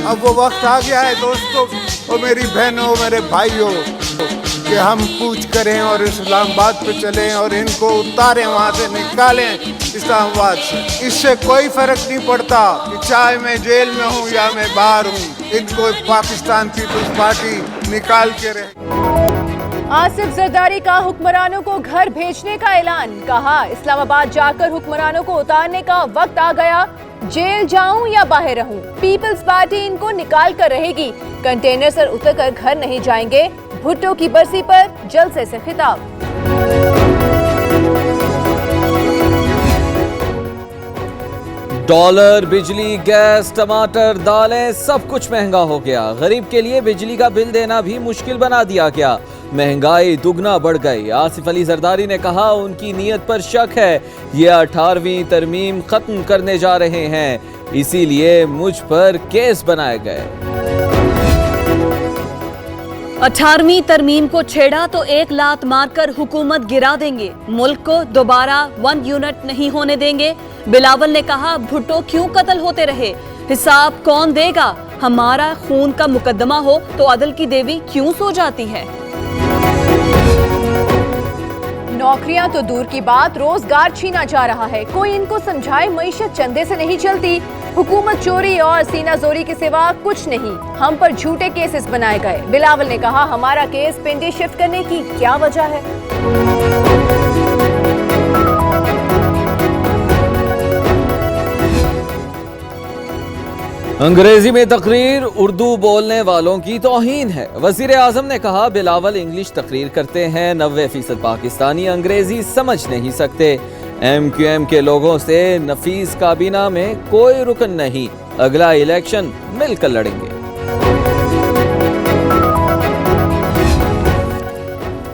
अब वो वक्त आ गया है दोस्तों और मेरी बहनों, मेरे भाइयों, कि हम कूच करें और इस्लामाबाद पे चलें और इनको उतारें, वहाँ से निकालें इस्लामाबाद से। इससे कोई फर्क नहीं पड़ता कि चाहे मैं जेल में हूँ या मैं बाहर हूँ, इनको पाकिस्तान पीपल्स पार्टी निकाल के रहे। आसिफ जरदारी का हुक्मरानों को घर भेजने का ऐलान, कहा इस्लामाबाद जाकर हुक्मरानों को उतारने का वक्त आ गया, जेल जाऊं या बाहर रहूं, पीपल्स पार्टी इनको निकाल कर रहेगी, कंटेनर से उतरकर घर नहीं जाएंगे, भुट्टो की बरसी पर जलसे से खिताब। डॉलर, बिजली, गैस, टमाटर, दालें, सब कुछ महंगा हो गया। गरीब के लिए बिजली का बिल देना भी मुश्किल बना दिया गया। महंगाई दुगना बढ़ गई। आसिफ अली जरदारी ने कहा उनकी नीयत पर शक है, ये 18वीं तरमीम खत्म करने जा रहे हैं, इसीलिए मुझ पर केस बनाए गए। 18वीं तरमीम को छेड़ा तो एक लात मारकर हुकूमत गिरा देंगे, मुल्क को दोबारा 1 यूनिट नहीं होने देंगे। बिलावल ने कहा भुट्टो क्यों कत्ल होते रहे, हिसाब कौन देगा, हमारा खून का मुकदमा हो तो अदल की देवी क्यों सो जाती है। नौकरियां तो दूर की बात, रोजगार छीना जा रहा है, कोई इनको समझाए मईशत चंदे से नहीं चलती, हुकूमत चोरी और सीना जोरी के सिवा कुछ नहीं, हम पर झूठे केसेस बनाए गए। बिलावल ने कहा हमारा केस पिंडी शिफ्ट करने की क्या वजह है। अंग्रेजी में तकरीर उर्दू बोलने वालों की तौहीन है। वजीर आजम ने कहा बिलावल इंग्लिश तकरीर करते हैं, 90% पाकिस्तानी अंग्रेजी समझ नहीं सकते। MQM के लोगों से नफीस काबीना में कोई रुकन नहीं, अगला इलेक्शन मिलकर लड़ेंगे।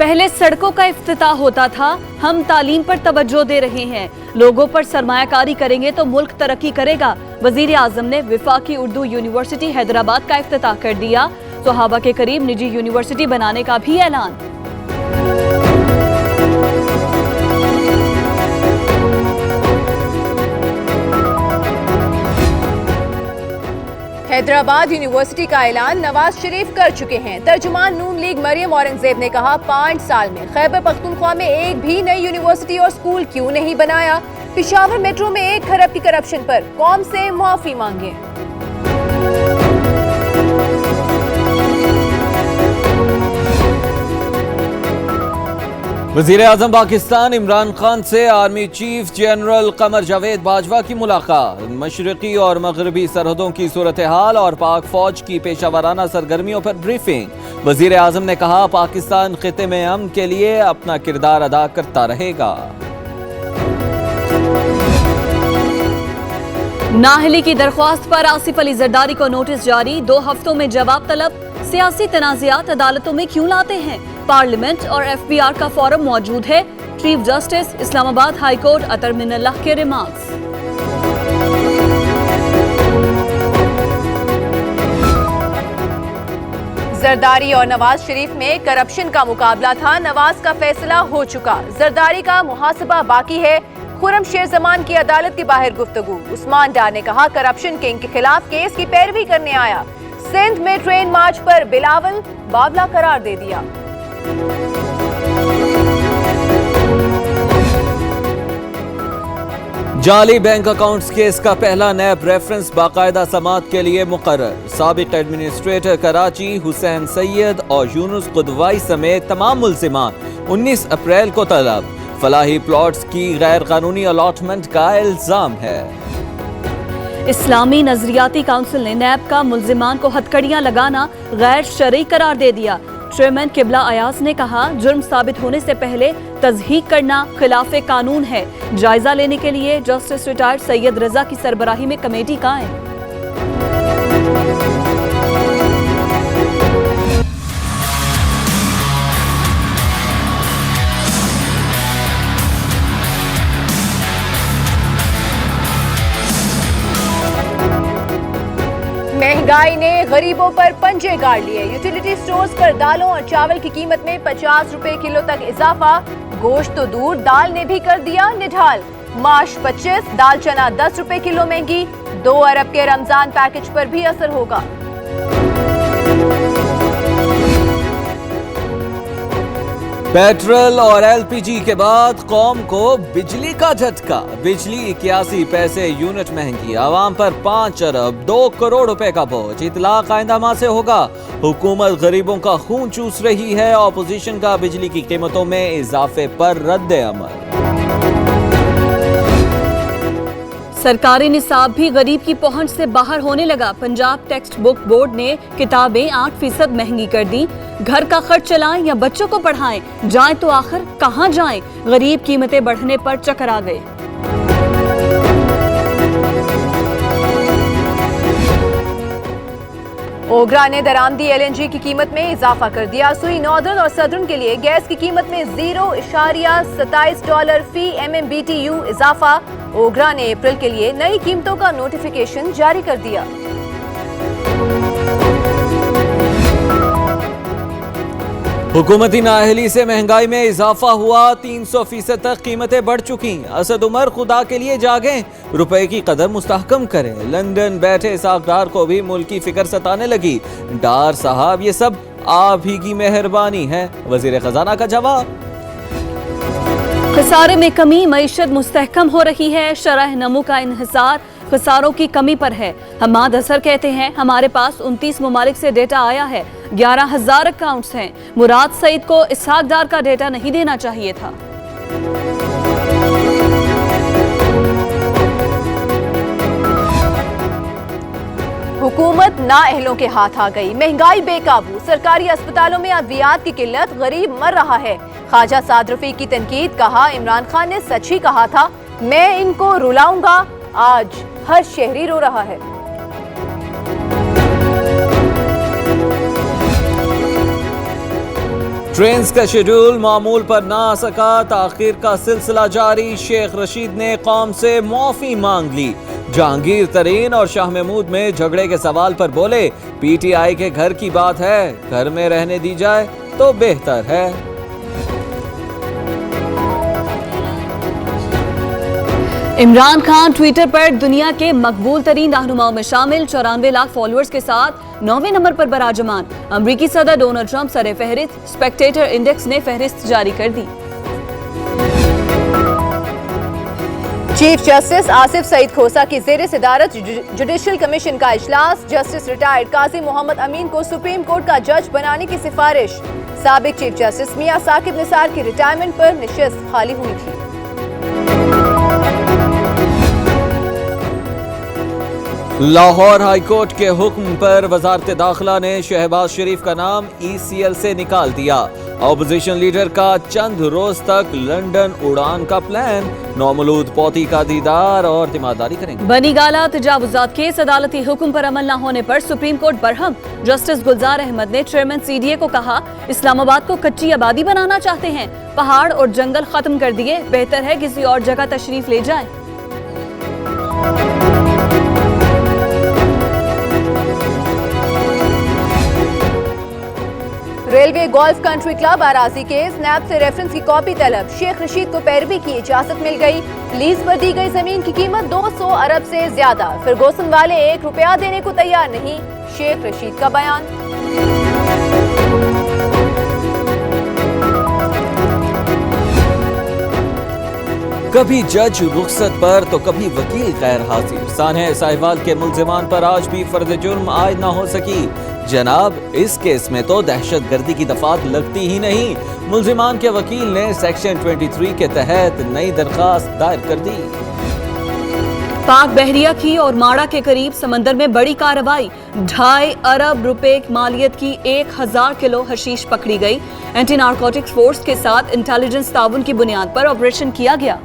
पहले सड़कों का इफ्तिताह होता था, हम तालीम पर तवज्जो दे रहे हैं, लोगों पर सरमायाकारी करेंगे तो मुल्क तरक्की करेगा। वजीर आजम ने विफाकी उर्दू यूनिवर्सिटी हैदराबाद का इफ्तिताह कर दिया, सोहाबा के करीब निजी यूनिवर्सिटी बनाने का भी ऐलान। हैदराबाद यूनिवर्सिटी का ऐलान नवाज शरीफ कर चुके हैं। तर्जुमान नून लीग मरियम औरंगजेब ने कहा 5 साल में खैबर पख्तूनख्वा में एक भी नई यूनिवर्सिटी और स्कूल क्यों नहीं बनाया। पेशावर मेट्रो में 1 खरब की करप्शन पर कौम से माफी मांगे। वजीर आजम पाकिस्तान इमरान खान से army chief general Qamar Javed Bajwa की मुलाकात, मशरकी और मगरबी सरहदों की सूरत हाल और पाक फौज की पेशावराना सरगर्मियों पर ब्रीफिंग। वजीर आजम ने कहा पाकिस्तान खिते में अमन के लिए अपना किरदार अदा करता रहेगा। नाहली की दरख्वास्त पर आसिफ अली जरदारी को नोटिस जारी, 2 हफ्तों में जवाब तलब। सियासी तनाज़ात अदालतों में क्यों लाते हैं, पार्लियामेंट और FBR का फोरम मौजूद है। Chief justice Islamabad high court Athar Minallah के रिमार्क्स। जरदारी और नवाज शरीफ में करप्शन का मुकाबला था, नवाज का फैसला हो चुका, जरदारी का मुहासबा बाकी है। खुरम शेर जमान की अदालत के बाहर गुफ्तगू, उस्मान डार ने कहा करप्शन किंग के खिलाफ केस की पैरवी करने आया। सिंध में ट्रेन मार्च पर बिलावल बावला करार दे दिया। जाली बैंक अकाउंट्स केस का पहला नैब रेफरेंस बाकायदा समात के लिए मुकर्रर। साबिक एडमिनिस्ट्रेटर कराची हुसैन सैयद और यूनुस कुदवाई समेत तमाम मुल्जिमान 19 अप्रैल को तलब। फलाही प्लॉट्स की गैर कानूनी अलॉटमेंट का इल्जाम है। इस्लामी नजरियाती काउंसिल ने नैब का मुल्जिमान को हथकड़ियां लगाना गैर शरई करार दे दिया। चेयरमैन किबला अयाज ने कहा जुर्म साबित होने से पहले तज़हीक करना खिलाफे कानून है। जायजा लेने के लिए जस्टिस रिटायर्ड सैयद रजा की सरबराही में कमेटी कायम। महंगाई महंगाई ने गरीबों पर पंजे गाड़ लिए। यूटिलिटी स्टोर्स पर दालों और चावल की कीमत में 50 रुपए किलो तक इजाफा। गोश्त तो दूर, दाल ने भी कर दिया निढाल। माश 25, दाल चना 10 रुपए किलो महंगी। 2 अरब के रमजान पैकेज पर भी असर होगा। पेट्रोल और एलपीजी के बाद कौम को बिजली का झटका। बिजली 81 पैसे यूनिट महंगी, आवाम पर 5 अरब 2 करोड़ रुपए का बोझ। इतलाक आइंदा माह से होगा। हुकूमत गरीबों का खून चूस रही है। ऑपोजिशन का बिजली की कीमतों में इजाफे पर रद्द अमल। सरकारी निसाब भी गरीब की पहुंच से बाहर होने लगा। पंजाब टेक्स्ट बुक बोर्ड ने किताबें 8% महंगी कर दी। घर का खर्च चलाएं या बच्चों को पढ़ाएं, जाएं तो आखिर कहां जाएं? गरीब कीमतें बढ़ने पर चकरा गए। ओगरा ने दरामदी एलएनजी की कीमत में इजाफा कर दिया। सुई नॉर्दर्न और सदर्न के लिए गैस की कीमत में $0.27 फी MMBTU इजाफा। ओगरा ने अप्रैल के लिए नई कीमतों का नोटिफिकेशन जारी कर दिया। हुकूमती नाअहली से महंगाई में इजाफा हुआ। 300% तक कीमतें बढ़ चुकी। असद उमर खुदा के लिए जागें, रुपए की कदर मुस्तहकम करें। लंदन बैठे साहबदार को भी मुल्क की फिक्र सताने लगी। डार साहब, ये सब आप ही की मेहरबानी है, वजीर खजाना का जवाब। खसारे में कमी, मईशत मुस्तहकम हो रही है। शरह नमू का इन्हिसार खसारों की कमी पर है। हमाद असर कहते हैं, हमारे पास 29 ममालिक से डेटा आया है। 11,000 अकाउंट्स हैं। मुराद सईद को इसहाक डार का डेटा नहीं देना चाहिए था। हुकूमत नाअहलों के हाथ आ गई। महंगाई बेकाबू, सरकारी अस्पतालों में अद्वियात की किल्लत, गरीब मर रहा है। ख्वाजा साद रफीक की तनकीद, कहा इमरान खान ने सच ही कहा था, मैं इनको रुलाऊंगा। आज हर शहरी रो रहा है। ट्रेन का शेड्यूल मामूल पर ना आ सका, ताखीर का सिलसिला जारी। शेख रशीद ने कौम से माफी मांग ली। जहांगीर तरीन और शाह महमूद में झगड़े के सवाल पर बोले, पीटीआई के घर की बात है, घर में रहने दी जाए तो बेहतर है। इमरान खान ट्विटर पर दुनिया के मकबूल तरीन रहनुमाओं में शामिल। 94 लाख फॉलोअर्स के साथ 9वें नंबर पर बराजमान। अमरीकी सदर डोनाल्ड ट्रंप सरे फहरिस्त। स्पेक्टेटर इंडेक्स ने फहरिस्त जारी कर दी। चीफ जस्टिस आसिफ सईद खोसा की ज़ेर सदारत जुडिशल कमीशन का इजलास। जस्टिस रिटायर्ड काजी मोहम्मद अमीन को सुप्रीम कोर्ट का जज बनाने की सिफारिश। साबिक चीफ जस्टिस मियां साकिब निसार की रिटायरमेंट पर निशिस्त खाली हुई थी। लाहौर हाईकोर्ट के हुक्म पर वजारत दाखिला ने शहबाज शरीफ का नाम ECL से निकाल दिया। ऑपोजिशन लीडर का चंद रोज तक लंदन उड़ान का प्लान। नौमलूद पोती का दीदार और तीमारदारी करेंगे। बनी गाला तजावुजात केस, अदालती हुक्म पर अमल न होने पर सुप्रीम कोर्ट बरहम। जस्टिस गुलजार अहमद ने चेयरमैन CDA को कहा, इस्लामाबाद को कच्ची आबादी बनाना चाहते हैं, पहाड़ और जंगल खत्म कर दिए, बेहतर है किसी और जगह तशरीफ ले जाए। रेलवे गोल्फ कंट्री क्लब अराजी केस, नैब से रेफरेंस की कॉपी तलब। शेख रशीद को पैरवी की इजाजत मिल गई। लीज पर दी गई जमीन की कीमत 200 अरब से ज्यादा। फिरगोसन वाले 1 रुपया देने को तैयार नहीं। शेख रशीद का बयान। कभी जज रुखसत पर तो कभी वकील गैर हाजिर। सानह साहिवाल के मुल्जिमान पर आज भी फर्द जुर्म आयद न हो सकी। जनाब, इस केस में तो दहशतगर्दी की दफात लगती ही नहीं। मुल्जिमान के वकील ने सेक्शन 23 के तहत नई दरखास्त दायर कर दी। पाक बहरिया की और माड़ा के करीब समंदर में बड़ी कार्रवाई। 2.5 अरब रुपए मालियत की 1000 किलो हशीश पकड़ी गई। एंटी नारकोटिक्स फोर्स के साथ इंटेलिजेंस ताउन की बुनियाद पर ऑपरेशन किया गया।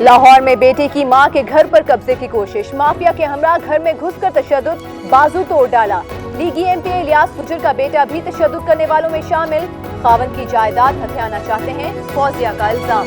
लाहौर में बेटे की मां के घर पर कब्जे की कोशिश। माफिया के हमरा घर में घुसकर तशद्दुद, बाजू तोड़ डाला। लीगी MP इलियास गुजर का बेटा भी तशद्दुद करने वालों में शामिल। खावन की जायदाद हथियाना चाहते हैं, फौजिया का इल्जाम।